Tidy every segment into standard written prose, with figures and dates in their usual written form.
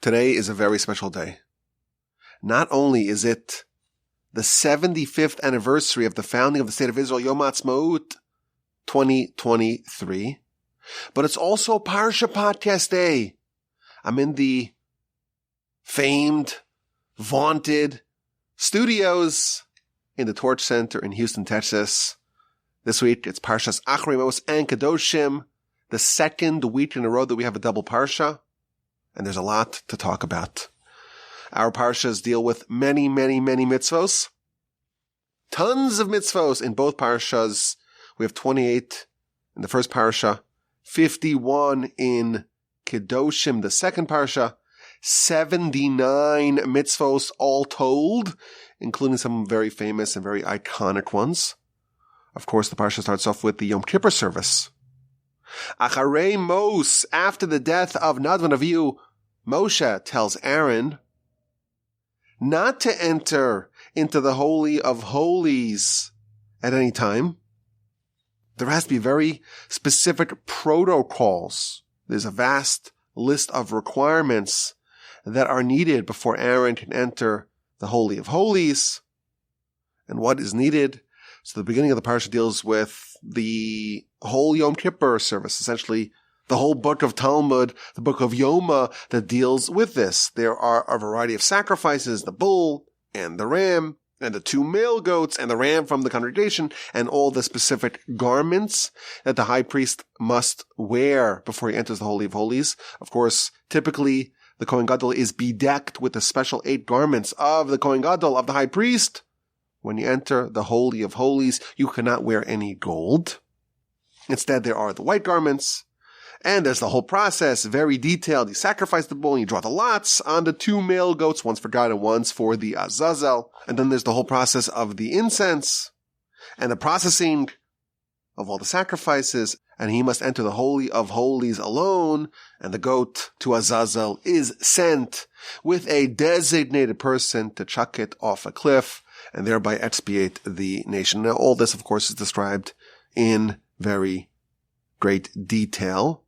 Today is a very special day. Not only is it the 75th anniversary of the founding of the State of Israel, Yom Ha'atzmaut 2023, but it's also Parsha Podcast Day. I'm in the famed, vaunted studios in the Torch Center in Houston, Texas. This week, it's Parshas Acharei and Kedoshim, the second week in a row that we have a double Parsha. And there's a lot to talk about. Our Parshas deal with many, many, many mitzvos. Tons of mitzvos in both Parshas. We have 28 in the first Parsha, 51 in Kedoshim, the second Parsha, 79 mitzvos all told, including some very famous and very iconic ones. Of course, the Parsha starts off with the Yom Kippur service. Acharei Mos, after the death of Nadav Avihu, Moshe tells Aaron not to enter into the Holy of Holies at any time. There has to be very specific protocols. There's a vast list of requirements that are needed before Aaron can enter the Holy of Holies. And what is needed? So the beginning of the Parsha deals with the whole Yom Kippur service, essentially the whole book of Talmud, the book of Yoma that deals with this. There are a variety of sacrifices, the bull and the ram and the two male goats and the ram from the congregation and all the specific garments that the high priest must wear before he enters the Holy of Holies. Of course, typically the Kohen Gadol is bedecked with the special 8 garments of the Kohen Gadol, of the high priest. When you enter the Holy of Holies, you cannot wear any gold. Instead, there are the white garments, and there's the whole process, very detailed. You sacrifice the bull, and you draw the lots on the 2 male goats, one's for God and one's for the Azazel. And then there's the whole process of the incense, and the processing of all the sacrifices, and he must enter the Holy of Holies alone, and the goat to Azazel is sent with a designated person to chuck it off a cliff, and thereby expiate the nation. Now, all this, of course, is described in very great detail.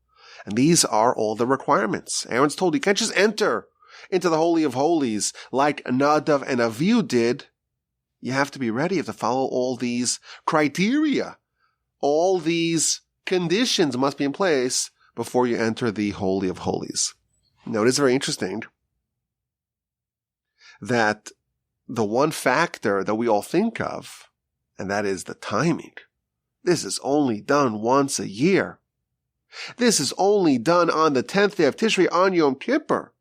And these are all the requirements. Aaron's told you can't just enter into the Holy of Holies like Nadav and Avihu did. You have to be ready. You have to follow all these criteria. All these conditions must be in place before you enter the Holy of Holies. Now, it is very interesting that the one factor that we all think of, and that is the timing. This is only done once a year. This is only done on the 10th day of Tishrei on Yom Kippur.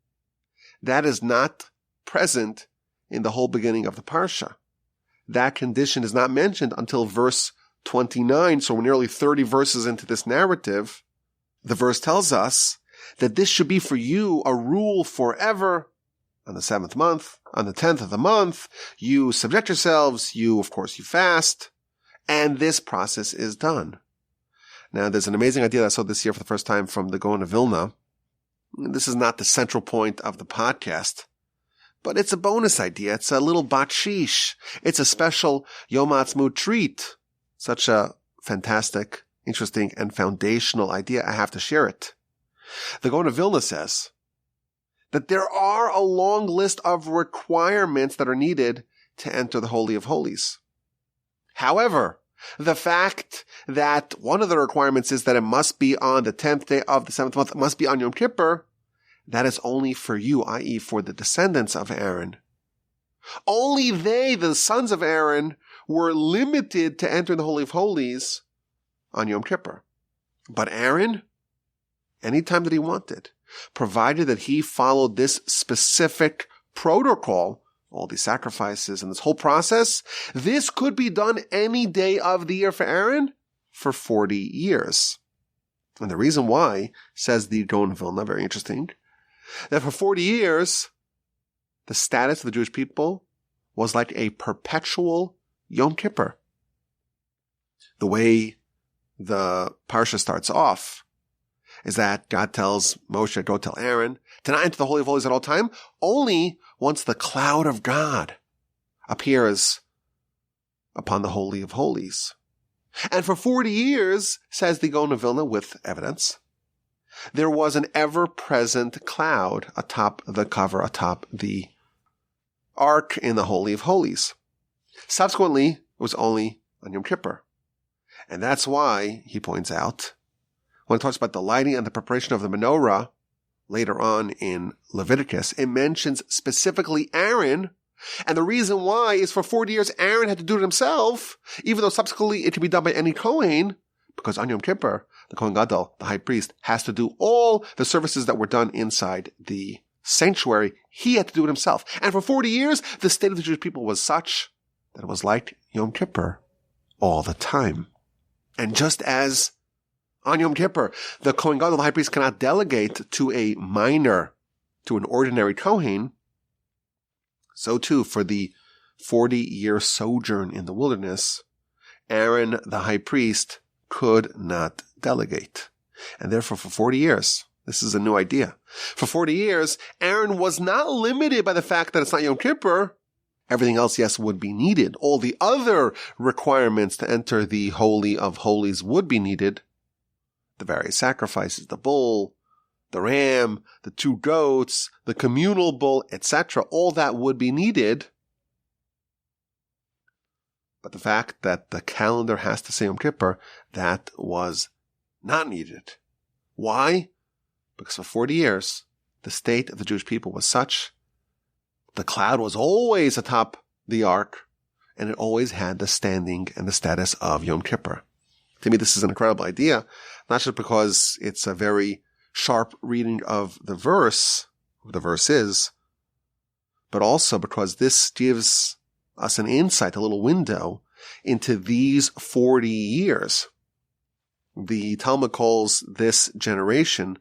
That is not present in the whole beginning of the Parsha. That condition is not mentioned until verse 29, so we're nearly 30 verses into this narrative. The verse tells us that this should be for you a rule forever. On the 7th month, on the 10th of the month, you subject yourselves, you fast, and this process is done. Now, there's an amazing idea that I saw this year for the first time from the Gaon of Vilna. This is not the central point of the podcast, but it's a bonus idea. It's a little bakshish. It's a special Yom Ha'atzmaut treat. Such a fantastic, interesting, and foundational idea. I have to share it. The Gaon of Vilna says that there are a long list of requirements that are needed to enter the Holy of Holies. However, the fact that one of the requirements is that it must be on the 10th day of the 7th month, it must be on Yom Kippur, that is only for you, i.e. for the descendants of Aaron. Only they, the sons of Aaron, were limited to enter the Holy of Holies on Yom Kippur. But Aaron, anytime that he wanted, provided that he followed this specific protocol, all these sacrifices and this whole process, this could be done any day of the year for Aaron for 40 years. And the reason why, says the Gaon of Vilna, very interesting, that for 40 years, the status of the Jewish people was like a perpetual Yom Kippur. The way the Parsha starts off is that God tells Moshe, go tell Aaron to not enter the Holy of Holies at all time, only once the cloud of God appears upon the Holy of Holies. And for 40 years, says the Gaon of Vilna with evidence, there was an ever-present cloud atop the cover, atop the ark in the Holy of Holies. Subsequently, it was only on Yom Kippur. And that's why, he points out, when it talks about the lighting and the preparation of the menorah, later on in Leviticus, it mentions specifically Aaron. And the reason why is for 40 years Aaron had to do it himself, even though subsequently it could be done by any Kohen, because on Yom Kippur, the Kohen Gadol, the high priest, has to do all the services that were done inside the sanctuary. He had to do it himself. And for 40 years, the state of the Jewish people was such that it was like Yom Kippur all the time. And just as on Yom Kippur, the Kohen Gadol, the high priest, cannot delegate to a minor, to an ordinary Kohen, so too for the 40-year sojourn in the wilderness, Aaron, the high priest, could not delegate. And therefore, for 40 years, this is a new idea. For 40 years, Aaron was not limited by the fact that it's not Yom Kippur. Everything else, yes, would be needed. All the other requirements to enter the Holy of Holies would be needed. The various sacrifices, the bull, the ram, the 2 goats, the communal bull, etc. All that would be needed. But the fact that the calendar has to say Yom Kippur, that was not needed. Why? Because for 40 years, the state of the Jewish people was such, the cloud was always atop the ark, and it always had the standing and the status of Yom Kippur. To me, this is an incredible idea, not just because it's a very sharp reading of the verse, who the verse is, but also because this gives us an insight, a little window into these 40 years. The Talmud calls this generation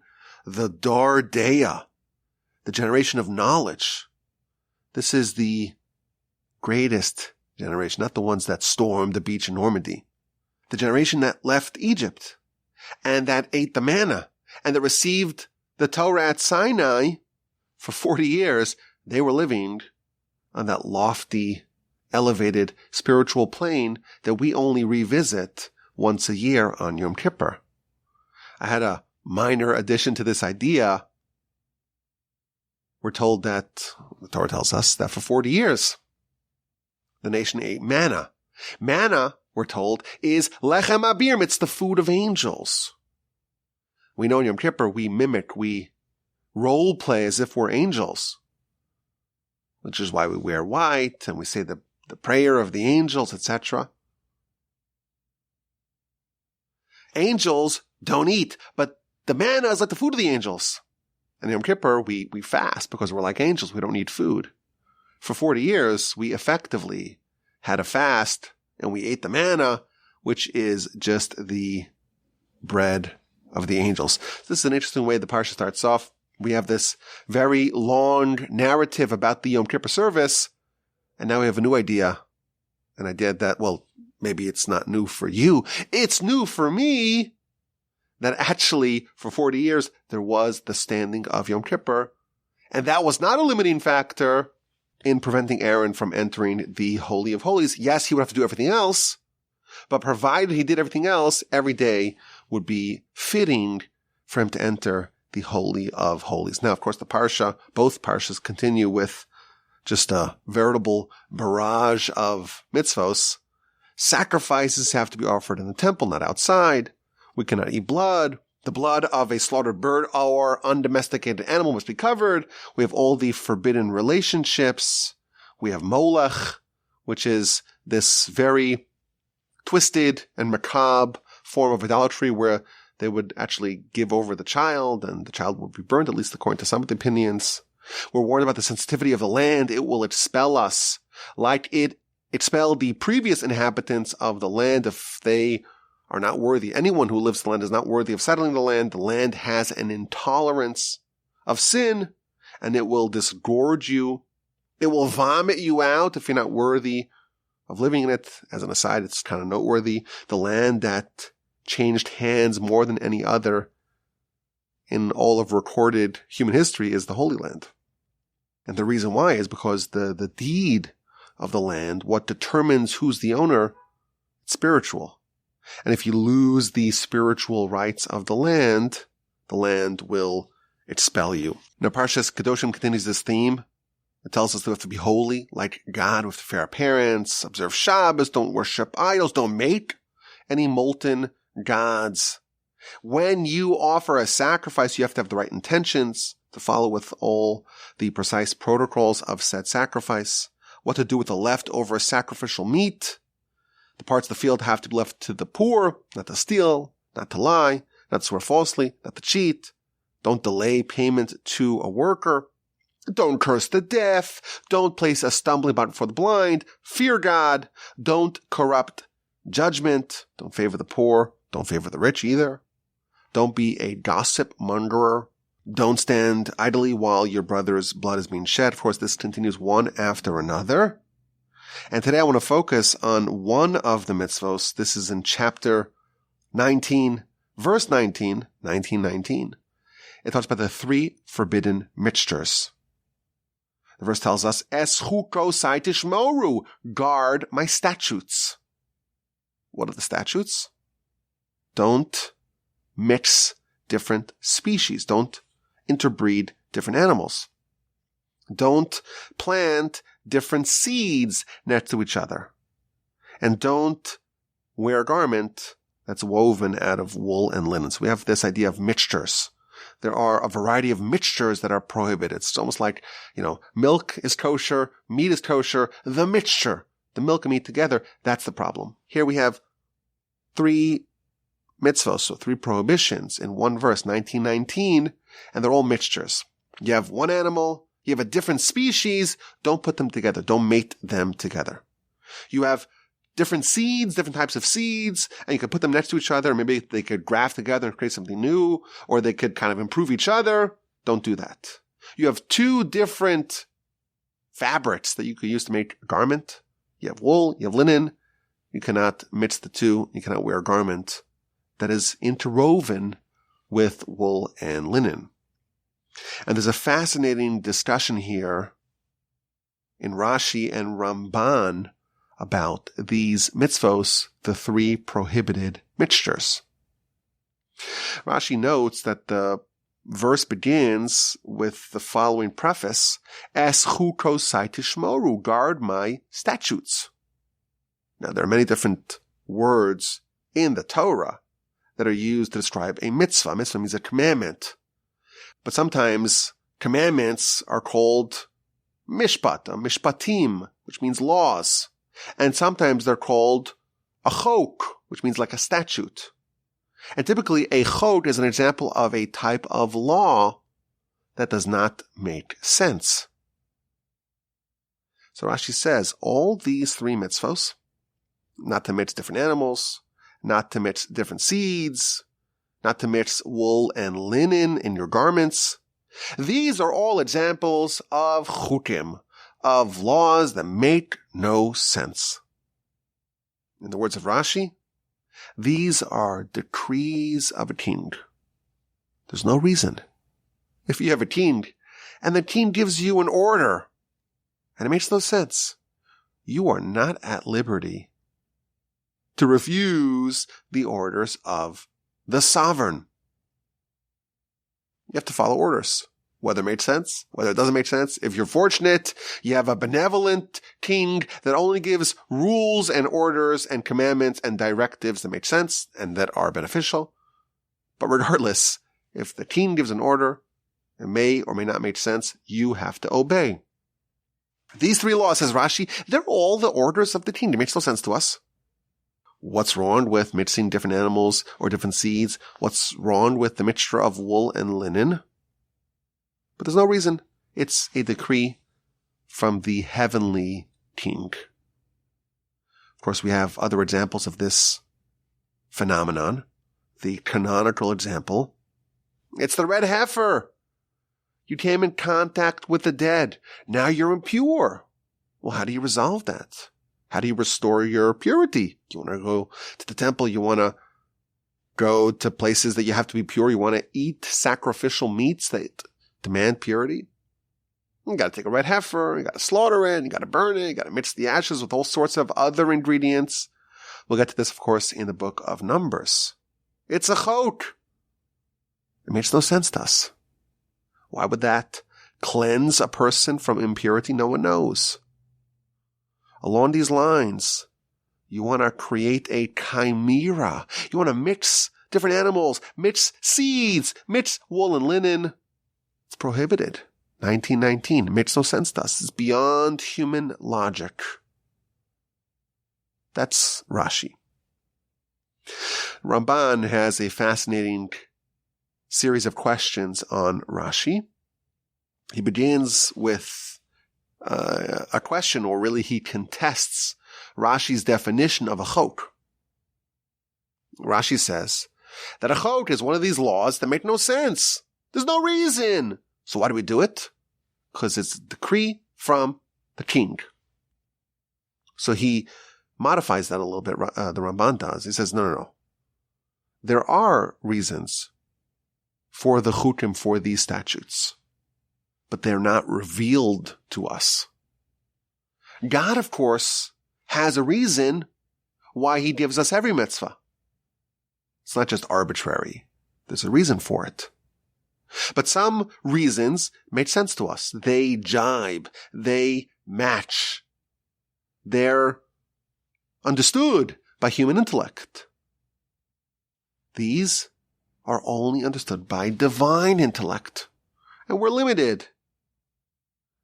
the Dar Deah, the generation of knowledge. This is the greatest generation, not the ones that stormed the beach in Normandy. The generation that left Egypt and that ate the manna and that received the Torah at Sinai for 40 years. They were living on that lofty, elevated spiritual plane that we only revisit once a year on Yom Kippur. I had a minor addition to this idea. We're told that, the Torah tells us, that for 40 years, the nation ate manna. Manna, we're told, is lechem abir. It's the food of angels. We know in Yom Kippur we mimic, we role play as if we're angels, which is why we wear white and we say the prayer of the angels, etc. Angels don't eat, but the manna is like the food of the angels. And in Yom Kippur, we fast because we're like angels. We don't need food. For 40 years, we effectively had a fast and we ate the manna, which is just the bread of the angels. This is an interesting way the Parsha starts off. We have this very long narrative about the Yom Kippur service, and now we have a new idea. An idea that, well, maybe it's not new for you. It's new for me. That actually, for 40 years, there was the standing of Yom Kippur. And that was not a limiting factor in preventing Aaron from entering the Holy of Holies. Yes, he would have to do everything else, but provided he did everything else, every day would be fitting for him to enter the Holy of Holies. Now, of course, the Parsha, both Parshas continue with just a veritable barrage of mitzvos. Sacrifices have to be offered in the temple, not outside. We cannot eat blood. The blood of a slaughtered bird or undomesticated animal must be covered. We have all the forbidden relationships. We have Molech, which is this very twisted and macabre form of idolatry where they would actually give over the child and the child would be burned, at least according to some of the opinions. We're warned about the sensitivity of the land. It will expel us like it expelled the previous inhabitants of the land if they are not worthy. Anyone who lives in the land is not worthy of settling the land. The land has an intolerance of sin, and it will disgorge you. It will vomit you out if you're not worthy of living in it. As an aside, it's kind of noteworthy. The land that changed hands more than any other in all of recorded human history is the Holy Land. And the reason why is because the deed of the land, what determines who's the owner, it's spiritual. And if you lose the spiritual rights of the land the land will expel you. Now, Parsha's Kedoshim continues this theme. It tells us that we have to be holy, like God, we have to fear our parents, observe Shabbos, don't worship idols, don't make any molten gods. When you offer a sacrifice, you have to have the right intentions to follow with all the precise protocols of said sacrifice, what to do with the leftover sacrificial meat. The parts of the field have to be left to the poor, not to steal, not to lie, not to swear falsely, not to cheat. Don't delay payment to a worker. Don't curse the deaf. Don't place a stumbling block before the blind. Fear God. Don't corrupt judgment. Don't favor the poor. Don't favor the rich either. Don't be a gossip mongerer. Don't stand idly while your brother's blood is being shed. Of course, this continues one after another. And today I want to focus on one of the mitzvos. This is in chapter 19, verse 19. It talks about the three forbidden mixtures. The verse tells us, Eschu kosai tishmoru, guard my statutes. What are the statutes? Don't mix different species. Don't interbreed different animals. Don't plant different seeds next to each other. And don't wear a garment that's woven out of wool and linen. So we have this idea of mixtures. There are a variety of mixtures that are prohibited. It's almost like, milk is kosher, meat is kosher, the mixture, the milk and meat together, that's the problem. Here we have three mitzvos, so three prohibitions in one verse, 19:19, and they're all mixtures. You have one animal, you have a different species, don't put them together, don't mate them together. You have different seeds, different types of seeds, and you could put them next to each other. Maybe they could graft together and create something new, or they could kind of improve each other. Don't do that. You have two different fabrics that you could use to make a garment. You have wool, you have linen. You cannot mix the two. You cannot wear a garment that is interwoven with wool and linen. And there's a fascinating discussion here in Rashi and Ramban about these mitzvos, the three prohibited mixtures. Rashi notes that the verse begins with the following preface, Eschu kosai tishmoru, guard my statutes. Now, there are many different words in the Torah that are used to describe a mitzvah. Mitzvah means a commandment. But sometimes commandments are called mishpat, mishpatim, which means laws. And sometimes they're called a chok, which means like a statute. And typically a chok is an example of a type of law that does not make sense. So Rashi says, all these three mitzvos, not to mix different animals, not to mix different seeds, not to mix wool and linen in your garments, these are all examples of chukim, of laws that make no sense. In the words of Rashi, these are decrees of a king. There's no reason. If you have a king, and the king gives you an order, and it makes no sense, you are not at liberty to refuse the orders of the sovereign. You have to follow orders. Whether it makes sense, whether it doesn't make sense. If you're fortunate, you have a benevolent king that only gives rules and orders and commandments and directives that make sense and that are beneficial. But regardless, if the king gives an order, it may or may not make sense, you have to obey. These three laws, says Rashi, they're all the orders of the king. It makes no sense to us. What's wrong with mixing different animals or different seeds? What's wrong with the mixture of wool and linen? But there's no reason. It's a decree from the heavenly king. Of course, we have other examples of this phenomenon. The canonical example. It's the red heifer. You came in contact with the dead. Now you're impure. Well, how do you resolve that? How do you restore your purity? You want to go to the temple. You want to go to places that you have to be pure. You want to eat sacrificial meats that demand purity. You got to take a red heifer. You got to slaughter it. You got to burn it. You got to mix the ashes with all sorts of other ingredients. We'll get to this, of course, in the book of Numbers. It's a chok. It makes no sense to us. Why would that cleanse a person from impurity? No one knows. Along these lines, you want to create a chimera. You want to mix different animals, mix seeds, mix wool and linen. It's prohibited. 1919. It makes no sense to us. It's beyond human logic. That's Rashi. Ramban has a fascinating series of questions on Rashi. He begins with a question, or really he contests Rashi's definition of a chok. Rashi says that a chok is one of these laws that make no sense. There's no reason. So why do we do it? Because it's a decree from the king. So he modifies that a little bit, the Ramban does. He says, no. There are reasons for the chukim, for these statutes, but they're not revealed to us. God, of course, has a reason why he gives us every mitzvah. It's not just arbitrary. There's a reason for it. But some reasons make sense to us. They jibe. They match. They're understood by human intellect. These are only understood by divine intellect. And we're limited.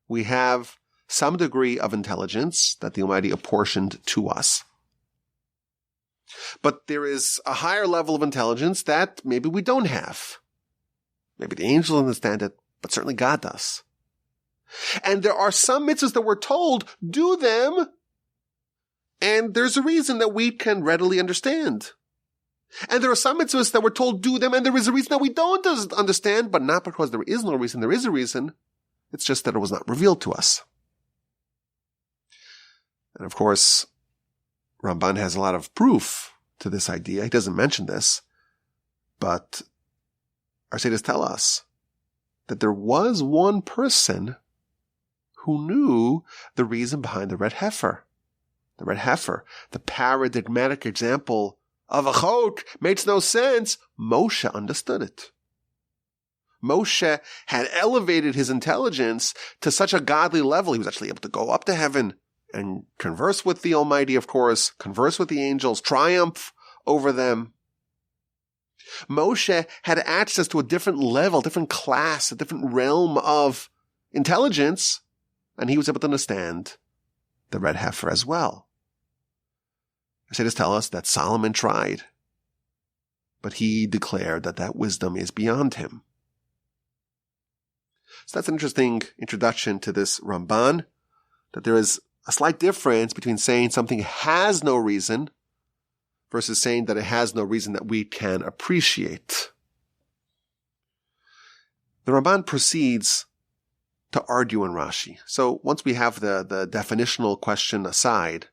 We have some degree of intelligence that the Almighty apportioned to us. But there is a higher level of intelligence that maybe we don't have. Maybe the angels understand it, but certainly God does. And there are some mitzvahs that we're told, do them, and there's a reason that we can readily understand. And there are some mitzvahs that we're told, do them, and there is a reason that we don't understand, but not because there is no reason, there is a reason. It's just that it was not revealed to us. And of course, Ramban has a lot of proof to this idea. He doesn't mention this, but our sages tell us that there was one person who knew the reason behind the red heifer. The red heifer, the paradigmatic example of a chok, makes no sense. Moshe understood it. Moshe had elevated his intelligence to such a godly level. He was actually able to go up to heaven and converse with the Almighty, of course, converse with the angels, triumph over them. Moshe had access to a different level, different class, a different realm of intelligence, and he was able to understand the red heifer as well. Sages tell us that Solomon tried, but he declared that that wisdom is beyond him. So that's an interesting introduction to this Ramban, that there is a slight difference between saying something has no reason versus saying that it has no reason that we can appreciate. The Ramban proceeds to argue in Rashi. So once we have the definitional question aside,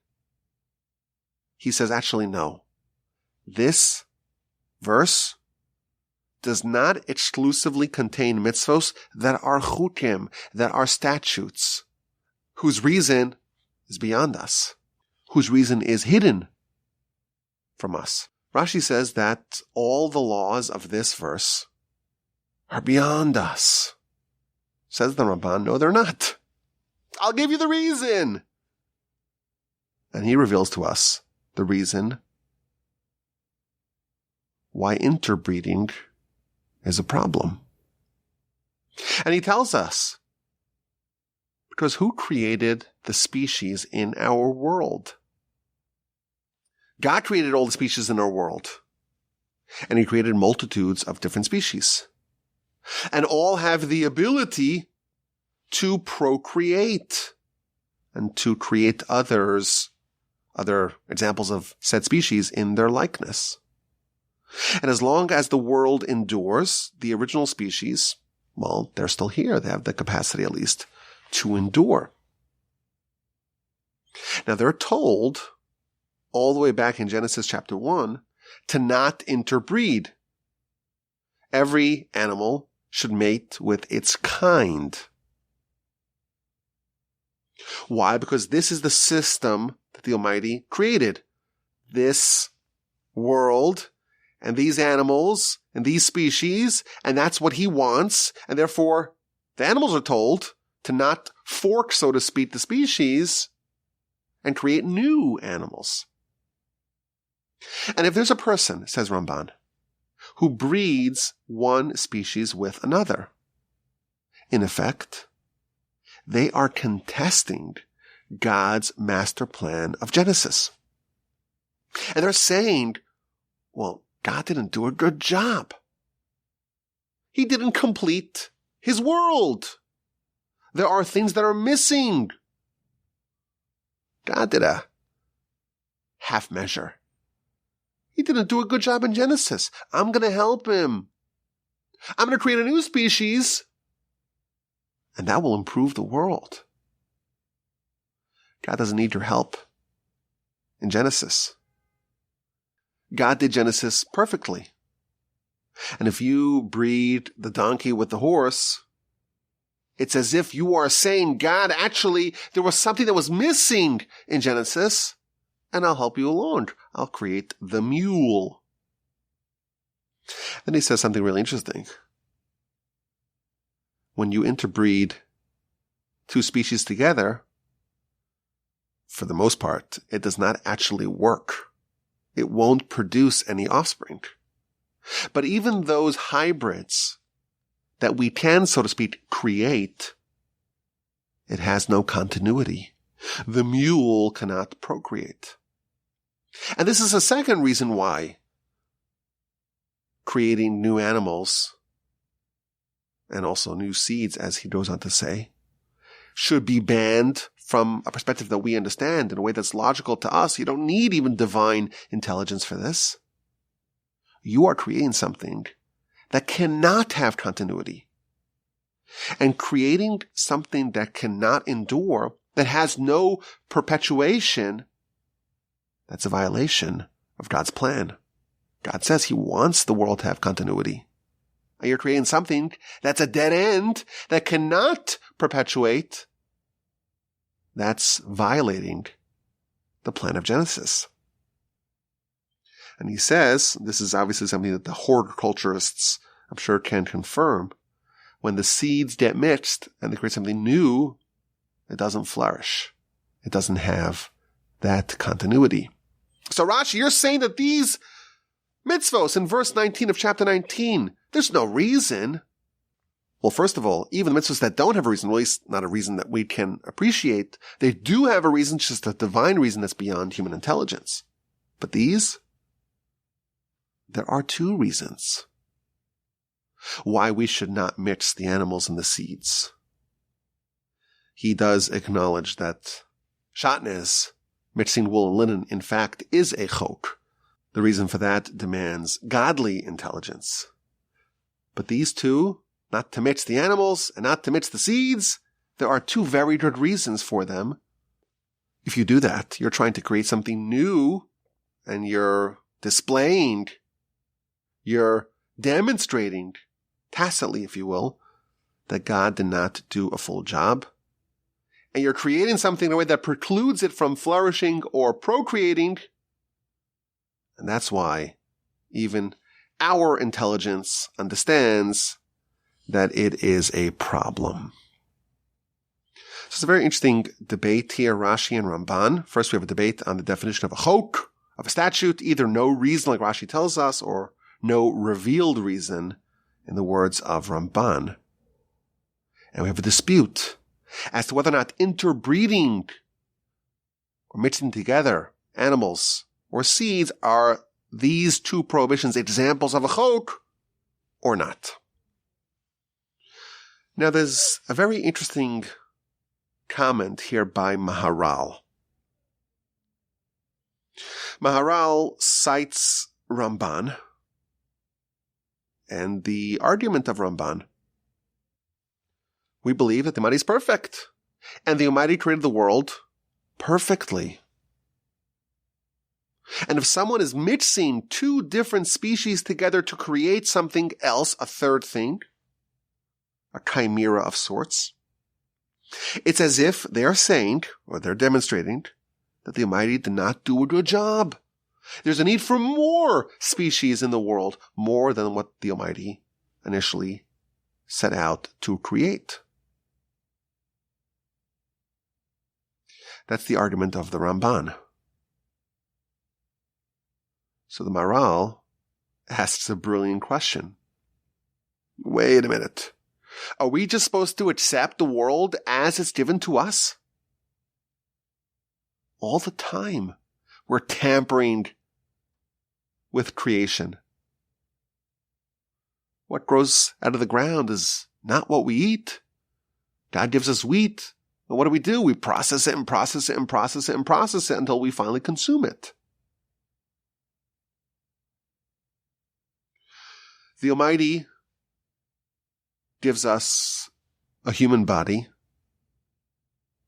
he says, actually, no. This verse does not exclusively contain mitzvos that are chukim, that are statutes, whose reason is beyond us, whose reason is hidden from us. Rashi says that all the laws of this verse are beyond us. Says the Ramban, no, they're not. I'll give you the reason. And he reveals to us the reason why interbreeding is a problem. And he tells us, because who created the species in our world? God created all the species in our world. And he created multitudes of different species. And all have the ability to procreate and to create other examples of said species in their likeness. And as long as the world endures, the original species, well, they're still here. They have the capacity, at least, to endure. Now, they're told, all the way back in Genesis chapter 1, to not interbreed. Every animal should mate with its kind. Why? Because this is the system that the Almighty created. This world and these animals and these species, and that's what he wants, and therefore the animals are told to not fork, so to speak, the species and create new animals. And if there's a person, says Ramban, who breeds one species with another, in effect, they are contesting God's master plan of Genesis. And they're saying, well, God didn't do a good job. He didn't complete his world. There are things that are missing. God did a half measure. He didn't do a good job in Genesis. I'm going to help him. I'm going to create a new species, and that will improve the world. God doesn't need your help in Genesis. God did Genesis perfectly. And if you breed the donkey with the horse, it's as if you are saying, God, actually, there was something that was missing in Genesis, and I'll help you along. I'll create the mule. Then he says something really interesting. When you interbreed two species together, for the most part, it does not actually work. It won't produce any offspring. But even those hybrids that we can, so to speak, create, it has no continuity. The mule cannot procreate. And this is a second reason why creating new animals and also new seeds, as he goes on to say, should be banned from a perspective that we understand in a way that's logical to us. You don't need even divine intelligence for this. You are creating something that cannot have continuity. And creating something that cannot endure, that has no perpetuation, that's a violation of God's plan. God says he wants the world to have continuity. And you're creating something that's a dead end, that cannot perpetuate. That's violating the plan of Genesis. And he says, this is obviously something that the horticulturists, I'm sure, can confirm. When the seeds get mixed and they create something new, it doesn't flourish. It doesn't have that continuity. So Rashi, you're saying that these mitzvos in verse 19 of chapter 19, there's no reason. Well, first of all, even the mitzvahs that don't have a reason, well, at least not a reason that we can appreciate, they do have a reason, just a divine reason that's beyond human intelligence. But these, there are two reasons why we should not mix the animals and the seeds. He does acknowledge that shatnez, mixing wool and linen, in fact, is a chok. The reason for that demands godly intelligence. But these two, not to mix the animals and not to mix the seeds, there are two very good reasons for them. If you do that, you're trying to create something new, and you're displaying, you're demonstrating, tacitly, if you will, that God did not do a full job. And you're creating something in a way that precludes it from flourishing or procreating. And that's why even our intelligence understands that it is a problem. So it's a very interesting debate here, Rashi and Ramban. First, we have a debate on the definition of a chok, of a statute, either no reason, like Rashi tells us, or no revealed reason, in the words of Ramban. And we have a dispute as to whether or not interbreeding or mixing together animals or seeds are these two prohibitions examples of a chok or not. Now, there's a very interesting comment here by Maharal. Maharal cites Ramban and the argument of Ramban. We believe that the Almighty is perfect, and the Almighty created the world perfectly. And if someone is mixing two different species together to create something else, a third thing, a chimera of sorts, it's as if they're saying, or they're demonstrating, that the Almighty did not do a good job. There's a need for more species in the world, more than what the Almighty initially set out to create. That's the argument of the Ramban. So the Maharal asks a brilliant question. Wait a minute. Are we just supposed to accept the world as it's given to us? All the time, we're tampering with creation. What grows out of the ground is not what we eat. God gives us wheat. And what do? We process it and process it and process it and process it until we finally consume it. The Almighty gives us a human body,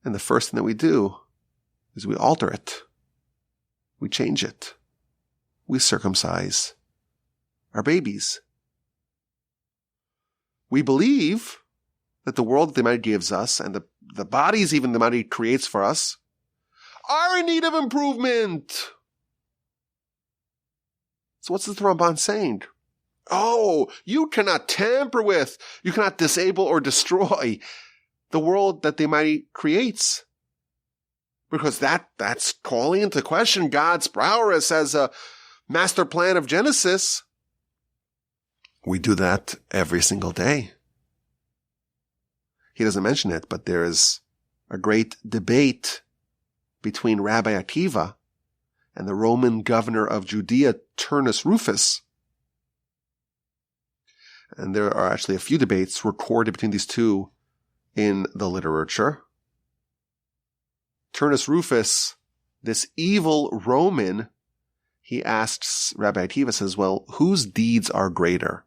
and the first thing that we do is we alter it. We change it. We circumcise our babies. We believe that the world that the Almighty gives us, and the bodies even the Almighty creates for us, are in need of improvement. So what's the Ramban saying? Oh, you cannot tamper with, you cannot disable or destroy the world that the Almighty creates. Because that's calling into question God's prowess as a master plan of Genesis. We do that every single day. He doesn't mention it, but there is a great debate between Rabbi Akiva and the Roman governor of Judea, Turnus Rufus. And there are actually a few debates recorded between these two in the literature. Turnus Rufus, this evil Roman, he asks Rabbi Akiva, says, well, whose deeds are greater?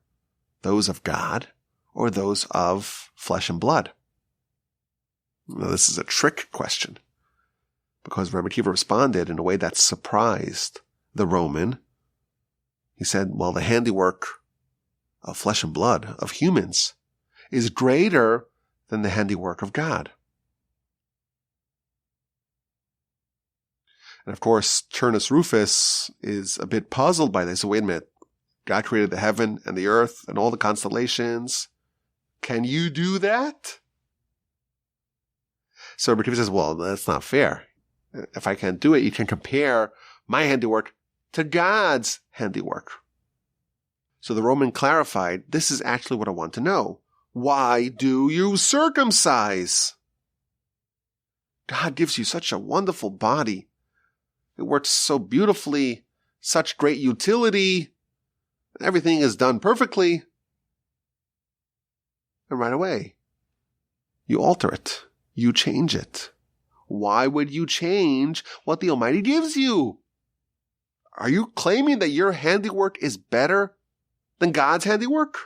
Those of God or those of flesh and blood? Now, this is a trick question, because Rabbi Akiva responded in a way that surprised the Roman. He said, well, the handiwork of flesh and blood, of humans, is greater than the handiwork of God. And of course, Turnus Rufus is a bit puzzled by this. So wait a minute. God created the heaven and the earth and all the constellations. Can you do that? So Rabbi Akiva says, well, that's not fair. If I can't do it, you can compare my handiwork to God's handiwork. So the Roman clarified, this is actually what I want to know. Why do you circumcise? God gives you such a wonderful body. It works so beautifully, such great utility. Everything is done perfectly. And right away, you alter it. You change it. Why would you change what the Almighty gives you? Are you claiming that your handiwork is better than God's handiwork?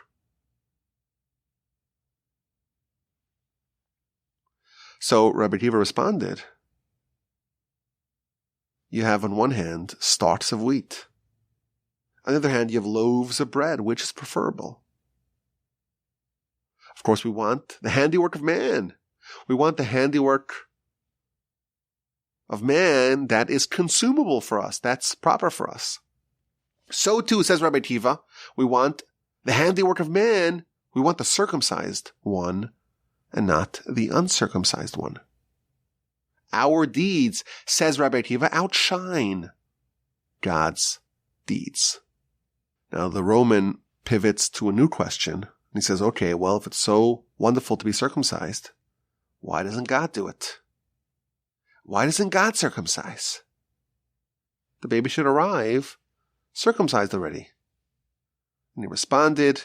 So Rabbi Akiva responded, you have on one hand stalks of wheat. On the other hand, you have loaves of bread. Which is preferable? Of course, we want the handiwork of man. We want the handiwork of man that is consumable for us, that's proper for us. So too, says Rabbi Akiva, we want the handiwork of man, we want the circumcised one and not the uncircumcised one. Our deeds, says Rabbi Akiva, outshine God's deeds. Now the Roman pivots to a new question. He says, okay, well, if it's so wonderful to be circumcised, why doesn't God do it? Why doesn't God circumcise? The baby should arrive circumcised already. And he responded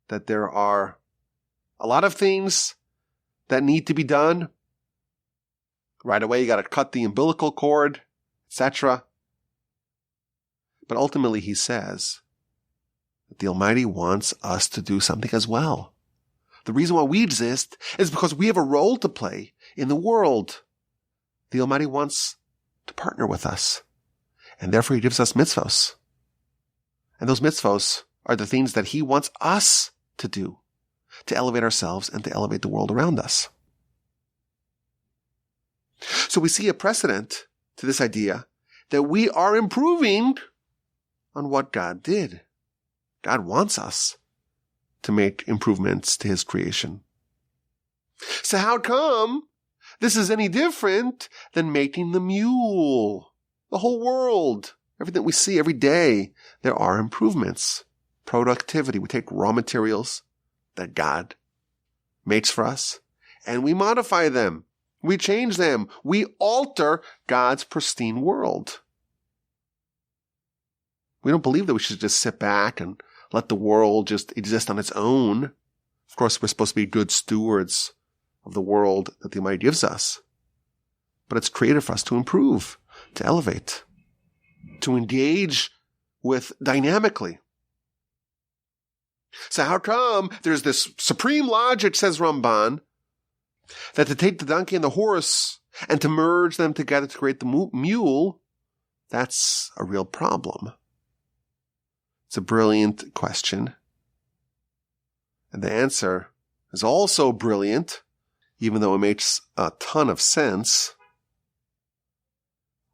that there are a lot of things that need to be done. Right away, you got to cut the umbilical cord, etc. But ultimately, he says that the Almighty wants us to do something as well. The reason why we exist is because we have a role to play in the world. The Almighty wants to partner with us, and therefore He gives us mitzvos. And those mitzvos are the things that He wants us to do to elevate ourselves and to elevate the world around us. So we see a precedent to this idea that we are improving on what God did. God wants us to make improvements to his creation. So how come this is any different than making the mule? The whole world, everything we see every day, there are improvements. Productivity. We take raw materials that God makes for us and we modify them. We change them. We alter God's pristine world. We don't believe that we should just sit back and let the world just exist on its own. Of course, we're supposed to be good stewards of the world that the Almighty gives us. But it's created for us to improve, to elevate, to engage with dynamically. So how come there's this supreme logic, says Ramban, that to take the donkey and the horse and to merge them together to create the mule, that's a real problem? It's a brilliant question. And the answer is also brilliant, even though it makes a ton of sense.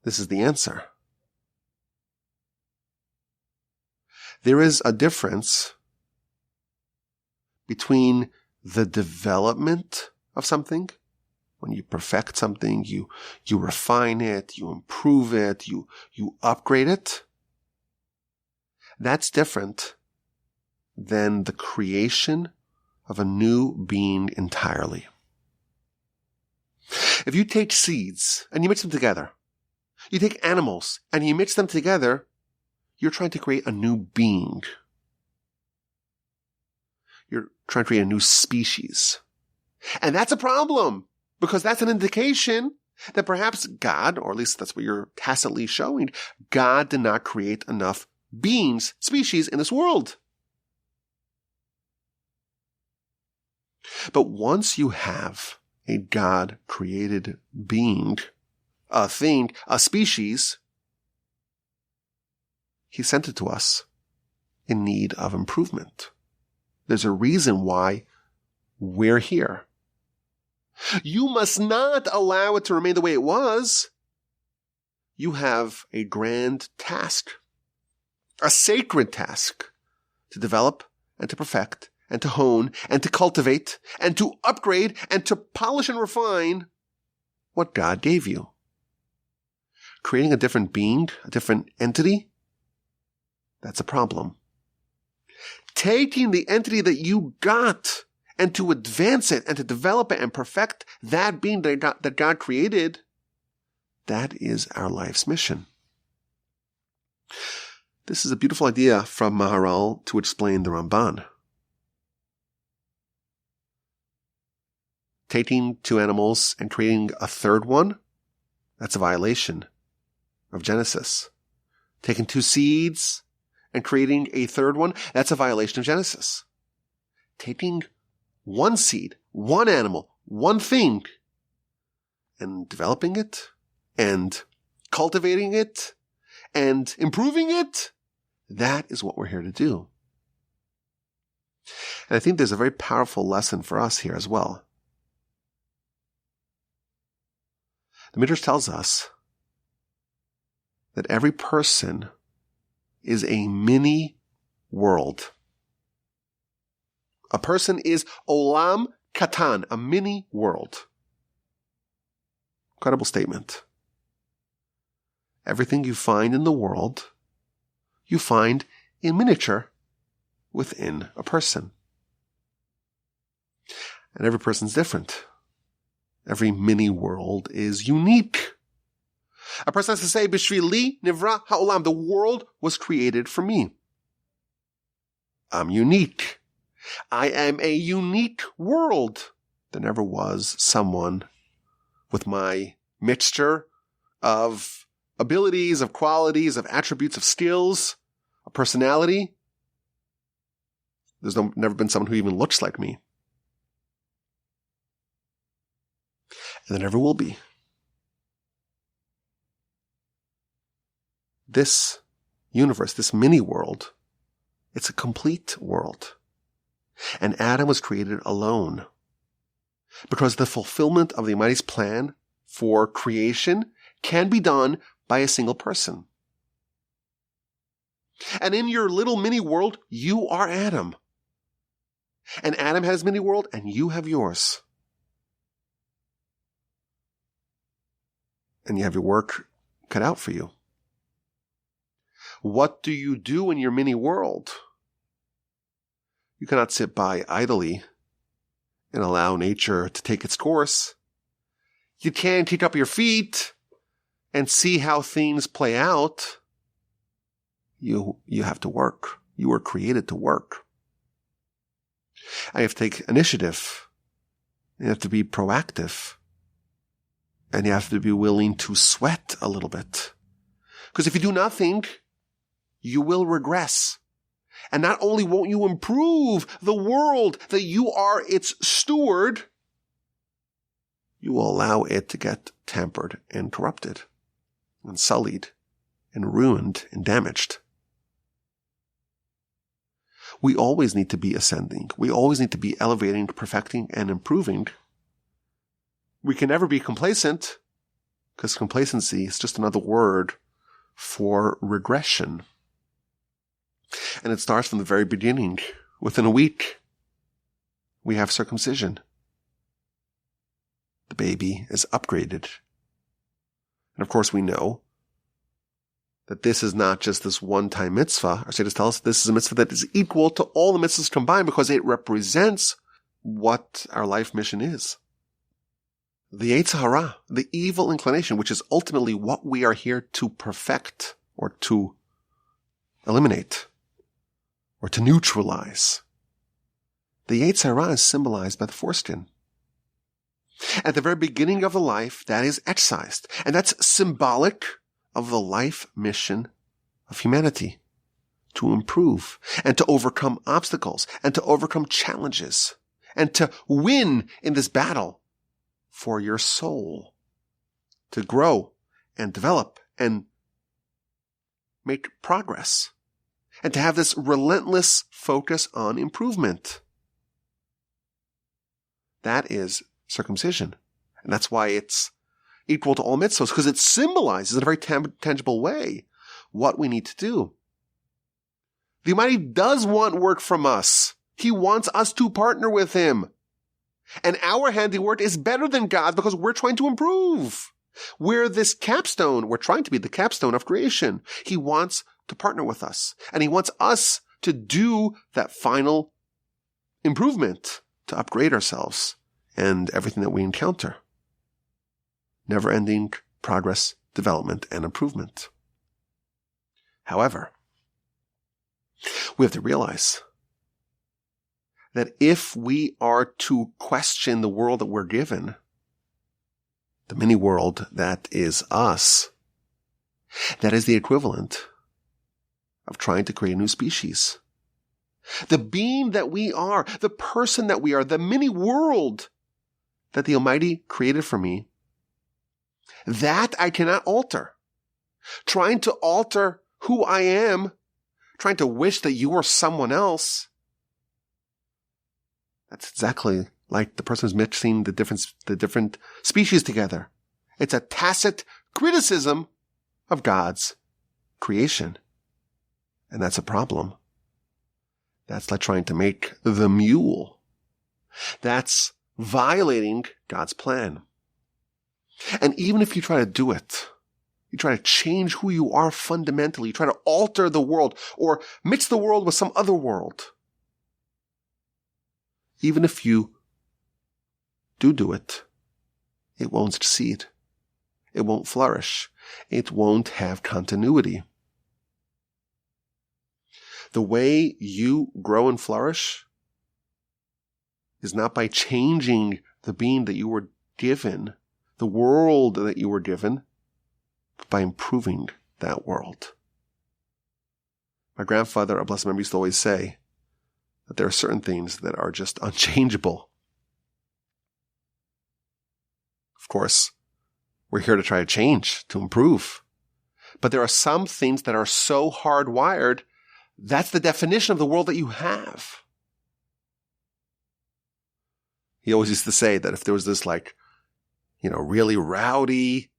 This is the answer. There is a difference between the development of something. When you perfect something, you refine it, you improve it, you upgrade it. That's different than the creation of a new being entirely. If you take seeds and you mix them together, you take animals and you mix them together, you're trying to create a new being. You're trying to create a new species. And that's a problem, because that's an indication that perhaps God, or at least that's what you're tacitly showing, God did not create enough beings, species in this world. But once you have a God-created being, a thing, a species, he sent it to us in need of improvement. There's a reason why we're here. You must not allow it to remain the way it was. You have a grand task, a sacred task, to develop and to perfect and to hone and to cultivate and to upgrade and to polish and refine what God gave you. Creating a different being, a different entity, that's a problem. Taking the entity that you got and to advance it and to develop it and perfect that being that God created, that is our life's mission. This is a beautiful idea from Maharal to explain the Ramban. Taking two animals and creating a third one, that's a violation of Genesis. Taking two seeds and creating a third one, that's a violation of Genesis. Taking one seed, one animal, one thing, and developing it, and cultivating it, and improving it, that is what we're here to do. And I think there's a very powerful lesson for us here as well. The Midrash tells us that every person is a mini world. A person is olam katan, a mini world. Incredible statement. Everything you find in the world, you find in miniature within a person. And every person's different. Every mini world is unique. A person has to say, B'shvili nivra ha'olam, the world was created for me. I'm unique. I am a unique world. There never was someone with my mixture of abilities, of qualities, of attributes, of skills, of personality. There's never been someone who even looks like me. And there never will be. This universe, this mini world, it's a complete world. And Adam was created alone. Because the fulfillment of the Almighty's plan for creation can be done by a single person. And in your little mini world, you are Adam. And Adam has his mini world, and you have yours. And you have your work cut out for you. What do you do in your mini world? You cannot sit by idly and allow nature to take its course. You can't kick up your feet and see how things play out. You have to work. You were created to work. And you have to take initiative. You have to be proactive. And you have to be willing to sweat a little bit. Because if you do nothing, you will regress. And not only won't you improve the world that you are its steward, you will allow it to get tampered and corrupted and sullied and ruined and damaged. We always need to be ascending. We always need to be elevating, perfecting, and improving. We can never be complacent, because complacency is just another word for regression. And it starts from the very beginning. Within a week, we have circumcision. The baby is upgraded. And of course we know that this is not just this one-time mitzvah. Our sages tell us this is a mitzvah that is equal to all the mitzvahs combined because it represents what our life mission is. The Acharei, the evil inclination, which is ultimately what we are here to perfect or to eliminate or to neutralize. The Acharei is symbolized by the foreskin. At the very beginning of the life, that is excised. And that's symbolic of the life mission of humanity. To improve and to overcome obstacles and to overcome challenges and to win in this battle for your soul. To grow and develop and make progress. And to have this relentless focus on improvement. That is circumcision. And that's why it's equal to all mitzvos, because it symbolizes in a very tangible way what we need to do. The Almighty does want work from us. He wants us to partner with Him. And our handiwork is better than God's because we're trying to improve. We're this capstone. We're trying to be the capstone of creation. He wants to partner with us. And He wants us to do that final improvement, to upgrade ourselves and everything that we encounter. Never-ending progress, development, and improvement. However, we have to realize that if we are to question the world that we're given, the mini world that is us, that is the equivalent of trying to create a new species. The being that we are, the person that we are, the mini world that the Almighty created for me, that I cannot alter. Trying to alter who I am, trying to wish that you were someone else, that's exactly like the person who's mixing the different species together. It's a tacit criticism of God's creation. And that's a problem. That's like trying to make the mule. That's violating God's plan. And even if you try to do it, you try to change who you are fundamentally, you try to alter the world or mix the world with some other world, even if you do it, it won't succeed. It won't flourish. It won't have continuity. The way you grow and flourish is not by changing the being that you were given, the world that you were given, but by improving that world. My grandfather, a blessed memory, used to always say that there are certain things that are just unchangeable. Of course, we're here to try to change, to improve. But there are some things that are so hardwired, that's the definition of the world that you have. He always used to say that if there was this really rowdy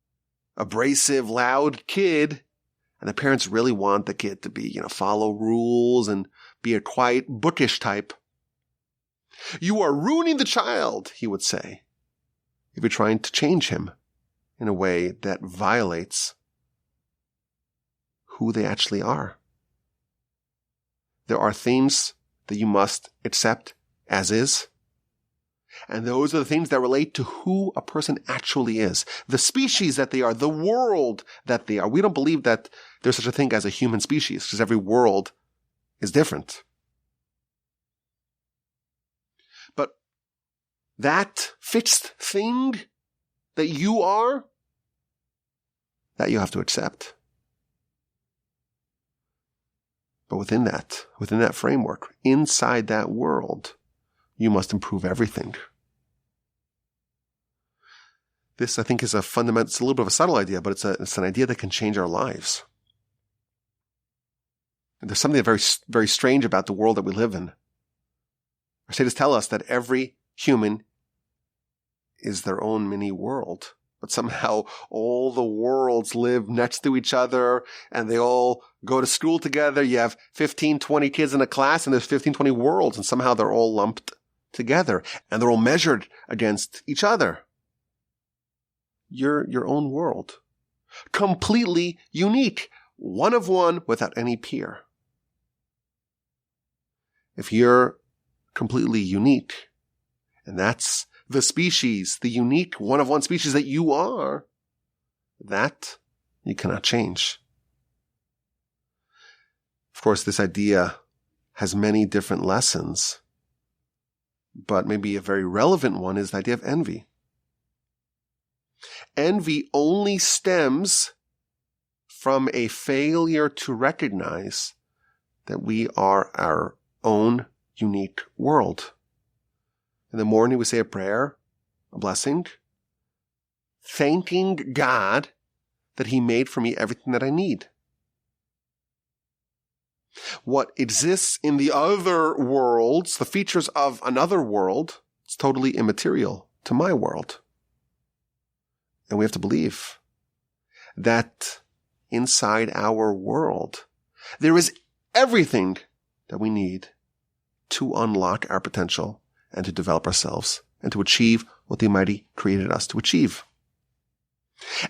abrasive, loud kid, and the parents really want the kid to be, follow rules and be a quiet, bookish type. You are ruining the child, he would say, if you're trying to change him in a way that violates who they actually are. There are things that you must accept as is. And those are the things that relate to who a person actually is. The species that they are, the world that they are. We don't believe that there's such a thing as a human species, because every world is different. But that fixed thing that you are, that you have to accept. But within that framework, inside that world, you must improve everything. This, I think, is it's a little bit of a subtle idea, but it's an idea that can change our lives. And there's something very, very strange about the world that we live in. Our sages tell us that every human is their own mini world, but somehow all the worlds live next to each other and they all go to school together. You have 15, 20 kids in a class and there's 15, 20 worlds, and somehow they're all lumped together and they're all measured against each other. You're your own world. Completely unique. One of one without any peer. If you're completely unique, and that's the species, the unique one of one species that you are, that you cannot change. Of course, this idea has many different lessons, but maybe a very relevant one is the idea of envy. Envy only stems from a failure to recognize that we are our own unique world. In the morning, we say a prayer, a blessing, thanking God that He made for me everything that I need. What exists in the other worlds, the features of another world, it's totally immaterial to my world. And we have to believe that inside our world, there is everything that we need to unlock our potential and to develop ourselves and to achieve what the Almighty created us to achieve.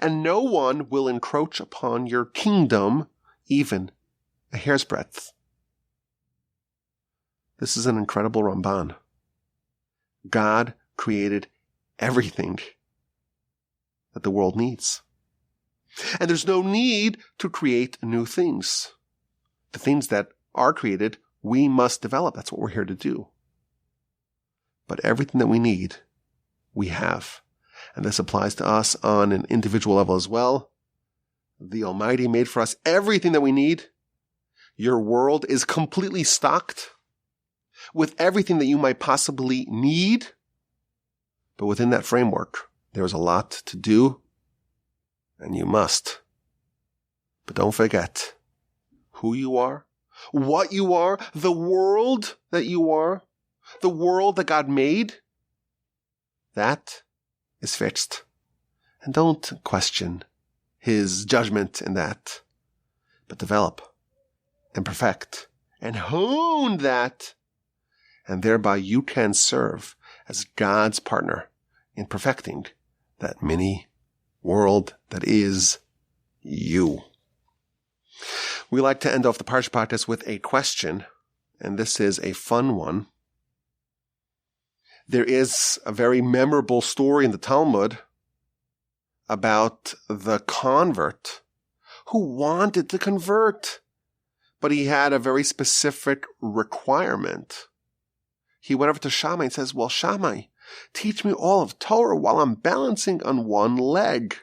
And no one will encroach upon your kingdom even a hair's breadth. This is an incredible Ramban. God created everything that the world needs. And there's no need to create new things. The things that are created, we must develop. That's what we're here to do. But everything that we need, we have. And this applies to us on an individual level as well. The Almighty made for us everything that we need. Your world is completely stocked with everything that you might possibly need. But within that framework, there's a lot to do, and you must. But don't forget who you are, what you are, the world that you are, the world that God made. That is fixed. And don't question His judgment in that, but develop and perfect and hone that, and thereby you can serve as God's partner in perfecting that mini world that is you. We like to end off the Parsha podcast with a question, and this is a fun one. There is a very memorable story in the Talmud about the convert who wanted to convert, but he had a very specific requirement. He went over to Shammai and says, well, Shammai, teach me all of Torah while I'm balancing on one leg.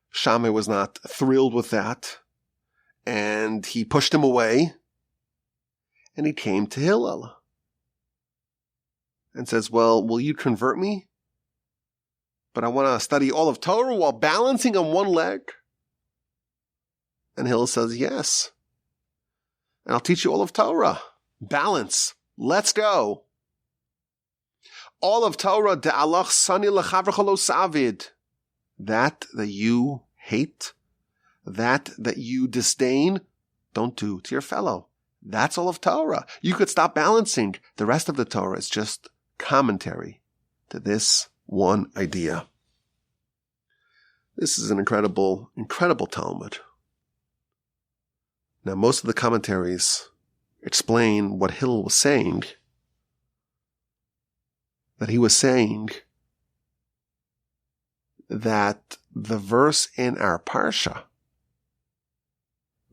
Shammai was not thrilled with that, and he pushed him away, and he came to Hillel and says, well, will you convert me? But I want to study all of Torah while balancing on one leg. And Hillel says, yes. And I'll teach you all of Torah. Balance. Let's go. All of Torah, de'alach sani lechavrecha lo savid. that you hate, that you disdain, don't do to your fellow. That's all of Torah. You could stop balancing. The rest of the Torah is just commentary to this one idea. This is an incredible, incredible Talmud. Now, most of the commentaries explain what Hillel was saying, that he was saying that the verse in our Parsha,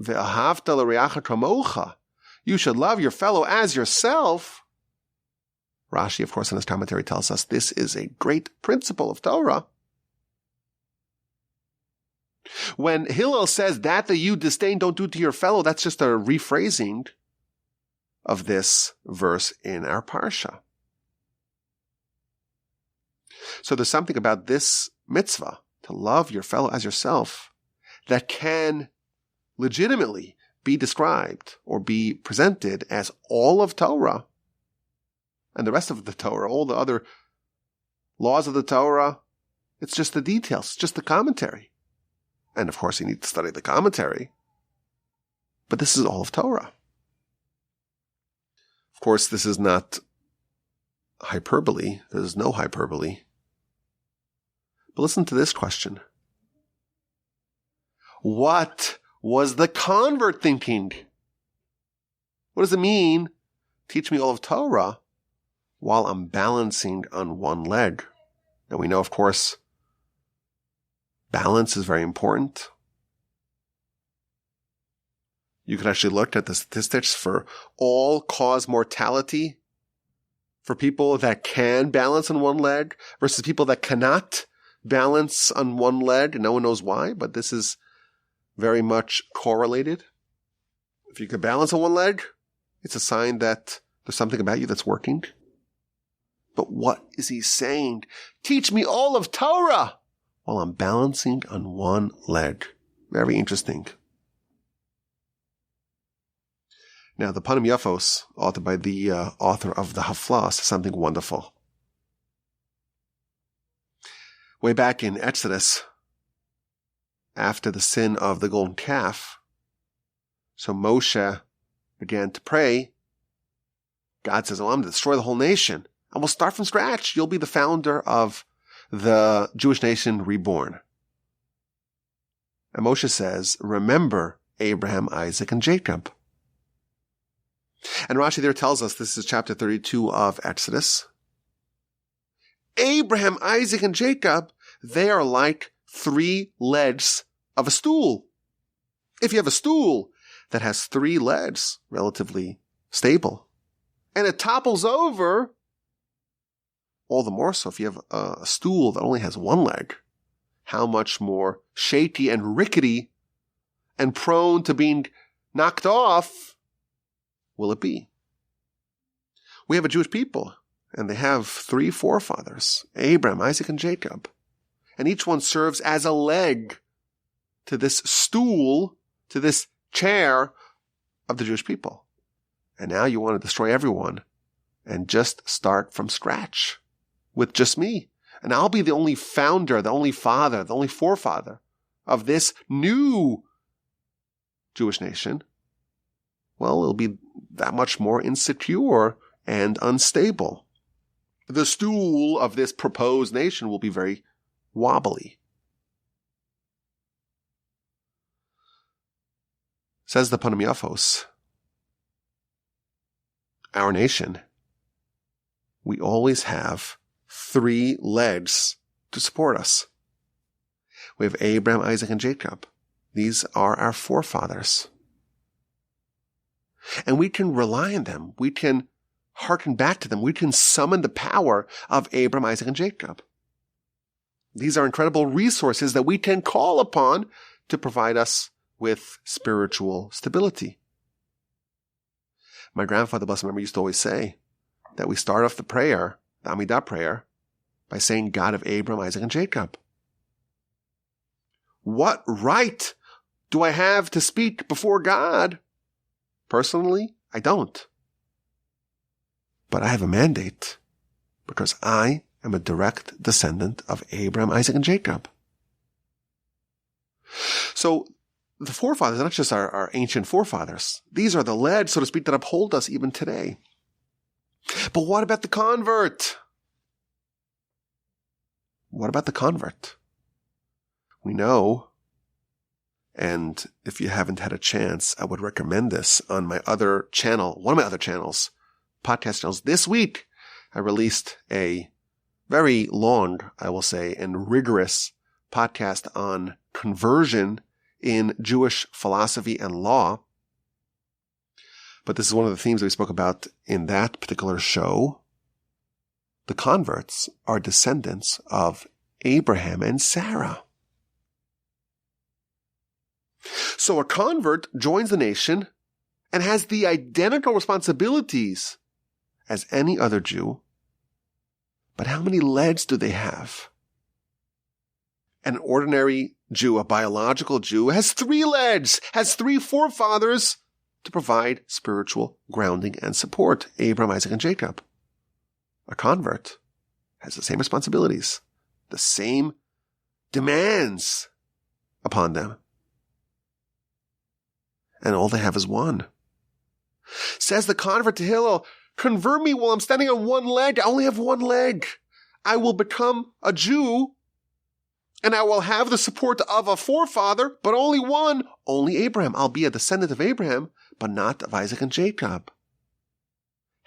Ve'ahavta l'reacha kamocha, you should love your fellow as yourself. Rashi, of course, in his commentary tells us this is a great principle of Torah. When Hillel says that you disdain, don't do to your fellow, that's just a rephrasing of this verse in our Parsha. So there's something about this mitzvah, to love your fellow as yourself, that can legitimately be described or be presented as all of Torah and the rest of the Torah, all the other laws of the Torah. It's just the details, just the commentary. And of course, you need to study the commentary. But this is all of Torah. Of course, this is not hyperbole. There's no hyperbole. But listen to this question. What was the convert thinking? What does it mean? Teach me all of Torah while I'm balancing on one leg. Now we know, of course, balance is very important. You can actually look at the statistics for all-cause mortality for people that can balance on one leg versus people that cannot balance on one leg. No one knows why, but this is very much correlated. If you can balance on one leg, it's a sign that there's something about you that's working. But what is he saying? Teach me all of Torah while I'm balancing on one leg. Very interesting. Now, the Panim Yafos, authored by the author of the Hafla, says something wonderful. Way back in Exodus, after the sin of the golden calf, so Moshe began to pray. God says, I'm going to destroy the whole nation. And we'll start from scratch. You'll be the founder of the Jewish nation reborn. And Moshe says, remember Abraham, Isaac, and Jacob. And Rashi there tells us, this is chapter 32 of Exodus, Abraham, Isaac, and Jacob, they are like three legs of a stool. If you have a stool that has three legs, relatively stable, and it topples over, all the more so if you have a stool that only has one leg, how much more shaky and rickety and prone to being knocked off will it be? We have a Jewish people, and they have three forefathers, Abraham, Isaac, and Jacob. And each one serves as a leg to this stool, to this chair of the Jewish people. And now you want to destroy everyone and just start from scratch with just me. And I'll be the only founder, the only father, the only forefather of this new Jewish nation. Well, it'll be that much more insecure and unstable. The stool of this proposed nation will be very wobbly. Says the Panim Yafos, our nation, we always have three legs to support us. We have Abraham, Isaac, and Jacob. These are our forefathers. And we can rely on them. We can hearken back to them. We can summon the power of Abraham, Isaac, and Jacob. These are incredible resources that we can call upon to provide us with spiritual stability. My grandfather, blessed memory, used to always say that we start off the prayer, the Amidah prayer, by saying, God of Abraham, Isaac, and Jacob. What right do I have to speak before God? Personally, I don't. But I have a mandate because I am a direct descendant of Abraham, Isaac, and Jacob. So the forefathers, not just our ancient forefathers, these are the ledge, so to speak, that uphold us even today. But what about the convert? What about the convert? We know, and if you haven't had a chance, I would recommend this on my other channel, one of my other channels, podcast channels. This week, I released a very long, I will say, and rigorous podcast on conversion in Jewish philosophy and law. But this is one of the themes that we spoke about in that particular show. The converts are descendants of Abraham and Sarah. So a convert joins the nation and has the identical responsibilities as any other Jew. But how many legs do they have? An ordinary Jew, a biological Jew, has 3 legs, has 3 forefathers to provide spiritual grounding and support, Abraham, Isaac, and Jacob. A convert has the same responsibilities, the same demands upon them. And all they have is one. Says the convert to Hillel, convert me while I'm standing on one leg. I only have one leg. I will become a Jew, and I will have the support of a forefather, but only one, only Abraham. I'll be a descendant of Abraham, but not of Isaac and Jacob.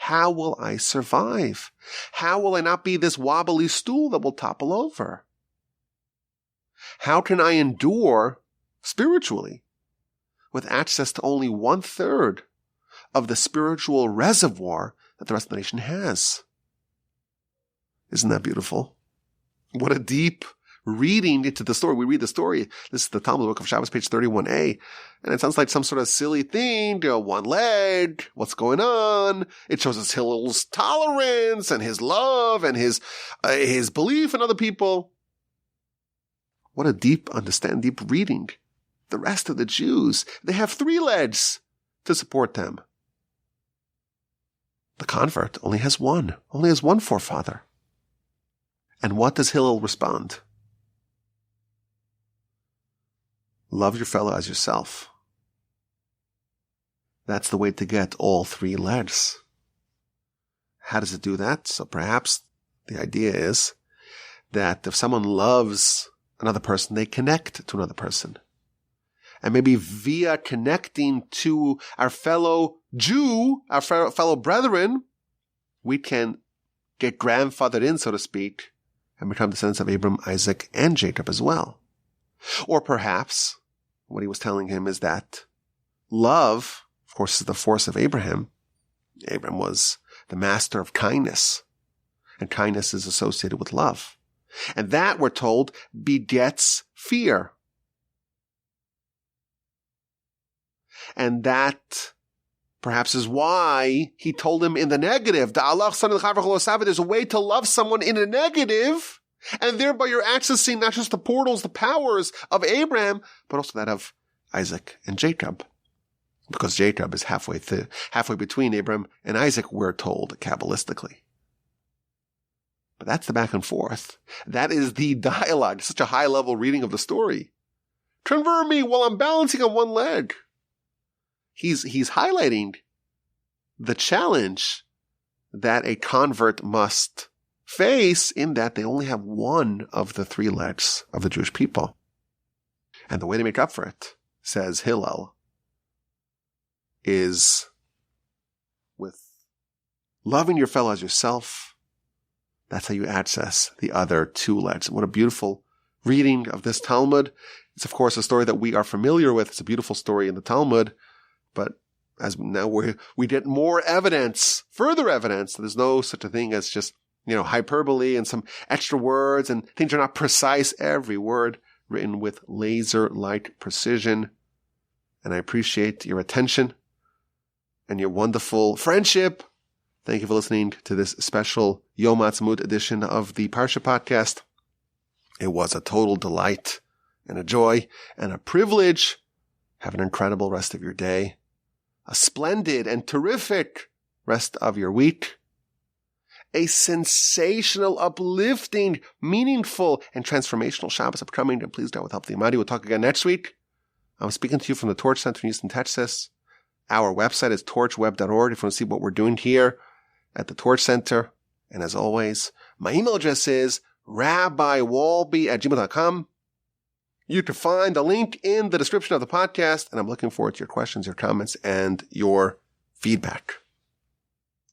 How will I survive? How will I not be this wobbly stool that will topple over? How can I endure spiritually with access to only 1/3 of the spiritual reservoir that the rest of the nation has? Isn't that beautiful? What a deep reading into the story. We read the story. This is the Talmud book of Shabbos, page 31a. And it sounds like some sort of silly thing. One leg. What's going on? It shows us Hillel's tolerance and his love and his belief in other people. What a deep reading. The rest of the Jews, they have 3 legs to support them. The convert only has one forefather. And what does Hillel respond? Love your fellow as yourself. That's the way to get all 3 legs. How does it do that? So perhaps the idea is that if someone loves another person, they connect to another person. And maybe via connecting to our fellow Jew, our fellow brethren, we can get grandfathered in, so to speak, and become descendants of Abraham, Isaac, and Jacob as well. Or perhaps what he was telling him is that love, of course, is the force of Abraham. Abraham was the master of kindness, and kindness is associated with love. And that, we're told, begets fear. And that perhaps is why he told him in the negative, there's a way to love someone in a negative, and thereby you're accessing not just the portals, the powers of Abraham, but also that of Isaac and Jacob. Because Jacob is halfway between Abraham and Isaac, we're told Kabbalistically. But that's the back and forth. That is the dialogue. Such a high-level reading of the story. Convert me while I'm balancing on one leg. He's highlighting the challenge that a convert must face in that they only have one of the 3 legs of the Jewish people. And the way to make up for it, says Hillel, is with loving your fellow as yourself. That's how you access the other 2 legs. What a beautiful reading of this Talmud. It's, of course, a story that we are familiar with. It's a beautiful story in the Talmud. But as now we get more evidence, further evidence, that there's no such a thing as just, hyperbole and some extra words, and things are not precise. Every word written with laser-like precision. And I appreciate your attention and your wonderful friendship. Thank you for listening to this special Yom Ha'atzmaut edition of the Parsha podcast. It was a total delight and a joy and a privilege. Have an incredible rest of your day. A splendid and terrific rest of your week. a sensational, uplifting, meaningful, and transformational Shabbos upcoming. And please, God, with help of the Almighty, we'll talk again next week. I'm speaking to you from the Torch Center in Houston, Texas. Our website is torchweb.org if you want to see what we're doing here at the Torch Center. And as always, my email address is rabbiwalby@gmail.com. You can find the link in the description of the podcast, and I'm looking forward to your questions, your comments, and your feedback.